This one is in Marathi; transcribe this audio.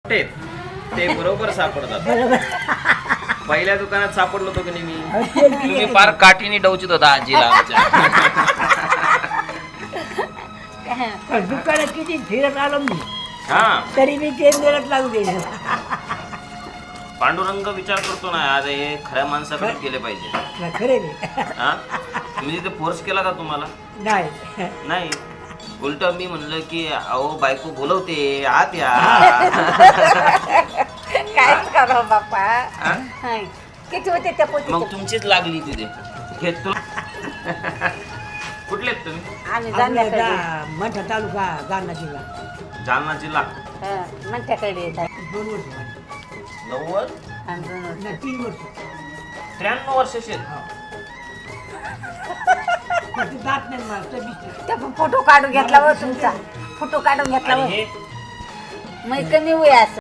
ते बरोबर सापडतात. पहिल्या दुकानात सापडलो होतो की नाही मी. तुम्ही फार काठीने डवचित होता आजीला आमच्या. दुकानात किती फिरत आलो मी हा तरी मी ते मिळत लागू दे. पांडुरंग विचार करतो ना आज हे खऱ्या माणसाकडे गेले पाहिजे. खरे नाही हा मी तिथे फोर्स केला का तुम्हाला? नाही नाही, उलट मी म्हणलं की अहो बायको बोलवते आत या. काय करा बापा. हा? हाय. किती होते त्या पोती? मग तुमचीच लागली तिथे. घेत तुला कुठले आहेत तुम्ही? आम्ही जाण्याकडे मोठा तालुका जालना जिल्हा जालना जिल्हा. म्हणत्याकडे येत आहे. 2 वर्ष झाली. 90 आणि दोन वर्ष. नाही, 3 वर्ष 93 वर्षाचे. पण ते जात नाही मला 26. त्या फोटो काढून घेतला व तुमचा फोटो काढून घेतला व आणि हे मग कमी वय असं